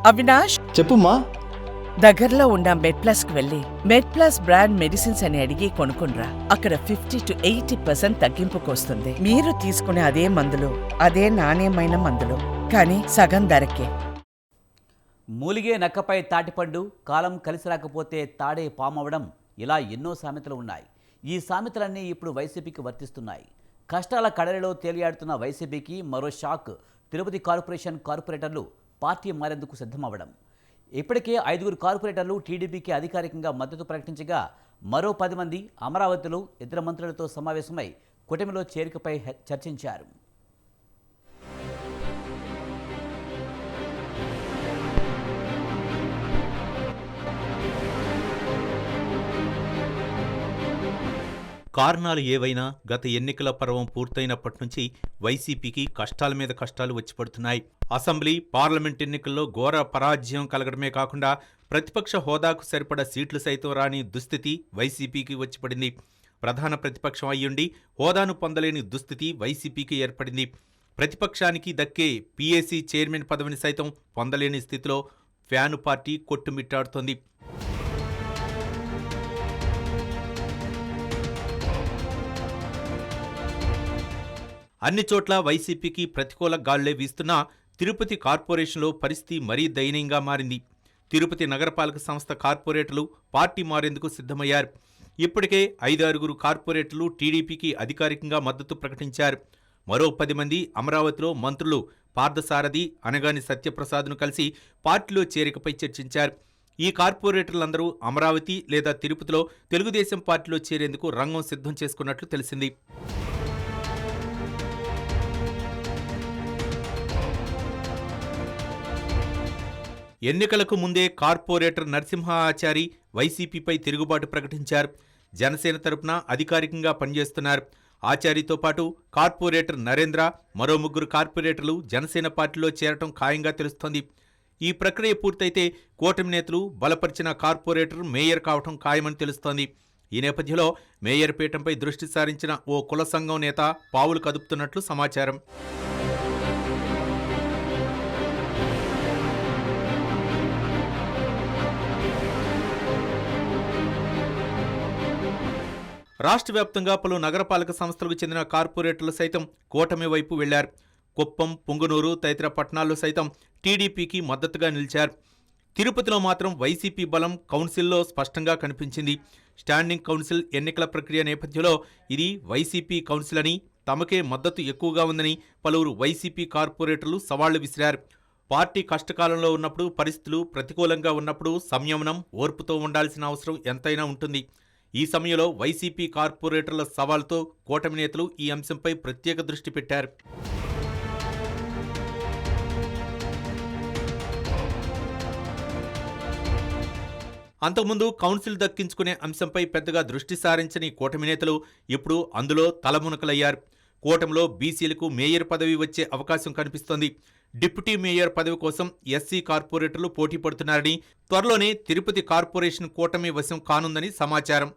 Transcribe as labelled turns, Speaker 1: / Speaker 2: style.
Speaker 1: అవినాష్,
Speaker 2: చెప్పుమా.
Speaker 1: దగ్గరలో ఉన్న మెడ్ప్లస్ కు వెళ్ళి మెడ్ప్లస్ బ్రాండ్ మెడిసిన్స్ అని అడిగి కొనుక్కునరా. అక్కడ 50 to 80% తగ్గింపుకు వస్తుంది. మీరు తీసుకునే అదే మందులు, అదే నాణ్యమైన మందులు, కానీ సగం ధరకే.
Speaker 3: మూలిగే నక్కపై తాటిపండు, కాలం కలిసి రాకపోతే తాడే పామవడం, ఇలా ఎన్నో సామెతలు ఉన్నాయి. ఈ సామెతలన్నీ ఇప్పుడు వైసీపీకి వర్తిస్తున్నాయి. కష్టాల కడలిలో తేలియాడుతున్న వైసీపీకి మరో షాక్. తిరుపతి కార్పొరేటర్లు పార్టీ మారేందుకు సిద్ధమవ్వడం. ఇప్పటికే 5 కార్పొరేటర్లు టీడీపీకి అధికారికంగా మద్దతు ప్రకటించగా, మరో 10 మంది అమరావతిలో ఇతర మంత్రులతో సమావేశమై కూటమిలో చేరికపై చర్చించారు.
Speaker 4: కారణాలు ఏవైనా గత ఎన్నికల పర్వం పూర్తయినప్పటి నుంచి వైసీపీకి కష్టాల మీద కష్టాలు వచ్చి పడుతున్నాయి. అసెంబ్లీ, పార్లమెంట్ ఎన్నికల్లో ఘోర పరాజయం కలగడమే కాకుండా ప్రతిపక్ష హోదాకు సరిపడా సీట్లు సైతం రాని దుస్థితి వైసీపీకి వచ్చి పడింది. ప్రధాన ప్రతిపక్షం అయ్యుండి హోదాను పొందలేని దుస్థితి వైసీపీకి ఏర్పడింది. ప్రతిపక్షానికి దక్కే పీఏసీ చైర్మన్ పదవిని సైతం పొందలేని స్థితిలో ఫ్యాను పార్టీ కొట్టుమిట్టాడుతోంది. అన్ని చోట్ల వైసీపీకి ప్రతికూల గాళ్లే వీస్తున్నా తిరుపతి కార్పొరేషన్లో పరిస్థితి మరీ దయనీయంగా మారింది. తిరుపతి నగరపాలక సంస్థ కార్పొరేటర్లు పార్టీ మారేందుకు సిద్ధమయ్యారు. ఇప్పటికే 5-6 కార్పొరేటర్లు టీడీపీకి అధికారికంగా మద్దతు ప్రకటించారు. మరో 10 మంది అమరావతిలో మంత్రులు పార్థసారథి, అనగాని సత్యప్రసాద్ను కలిసి పార్టీలో చేరికపై చర్చించారు. ఈ కార్పొరేటర్లందరూ అమరావతి లేదా తిరుపతిలో తెలుగుదేశం పార్టీలో చేరేందుకు రంగం సిద్ధం చేసుకున్నట్లు తెలిసింది. ఎన్నికలకు ముందే కార్పొరేటర్ నరసింహ ఆచారి వైసీపీపై తిరుగుబాటు ప్రకటించారు. జనసేన తరపున అధికారికంగా పనిచేస్తున్నారు. ఆచారితో పాటు కార్పొరేటర్ నరేంద్ర, మరో 3 కార్పొరేటర్లు జనసేన పార్టీలో చేరటం ఖాయంగా తెలుస్తోంది. ఈ ప్రక్రియ పూర్తయితే కూటమి నేతలు బలపరిచిన కార్పొరేటర్ మేయర్ కావటం ఖాయమని తెలుస్తోంది. ఈ నేపథ్యంలో మేయర్ పీఠంపై దృష్టి సారించిన ఓ కుల సంఘం నేత పావులు కదుపుతున్నట్లు సమాచారం. రాష్ట్ర వ్యాప్తంగా పలు నగరపాలక సంస్థలకు చెందిన కార్పొరేటర్లు సైతం కూటమి వైపు వెళ్లారు. కుప్పం, పుంగనూరు తదితర పట్టణాల్లో సైతం టీడీపీకి మద్దతుగా నిలిచారు. తిరుపతిలో మాత్రం వైసీపీ బలం కౌన్సిల్లో స్పష్టంగా కనిపించింది. స్టాండింగ్ కౌన్సిల్ ఎన్నికల ప్రక్రియ నేపథ్యంలో ఇది వైసీపీ కౌన్సిల్ అని, తమకే మద్దతు ఎక్కువగా ఉందని పలువురు వైసీపీ కార్పొరేటర్లు సవాళ్లు విసిరారు. పార్టీ కష్టకాలంలో ఉన్నప్పుడు, పరిస్థితులు ప్రతికూలంగా ఉన్నప్పుడు సంయమనం, ఓర్పుతో ఉండాల్సిన అవసరం ఎంతైనా ఉంటుంది. ఈ సమయంలో వైసీపీ కార్పొరేటర్ల సవాల్తో కూటమి నేతలు ఈ అంశంపై ప్రత్యేక దృష్టి పెట్టారు. అంతకుముందు కౌన్సిల్ దక్కించుకునే అంశంపై పెద్దగా దృష్టి సారించని కూటమి నేతలు ఇప్పుడు అందులో తలమునకలయ్యారు. కూటమిలో బీసీలకు మేయర్ పదవి వచ్చే అవకాశం కనిపిస్తోంది. డిప్యూటీ మేయర్ పదవి కోసం ఎస్సీ కార్పొరేటర్లు పోటీ పడుతున్నారని, త్వరలోనే తిరుపతి కార్పొరేషన్ కూటమి వశం కానుందని సమాచారం.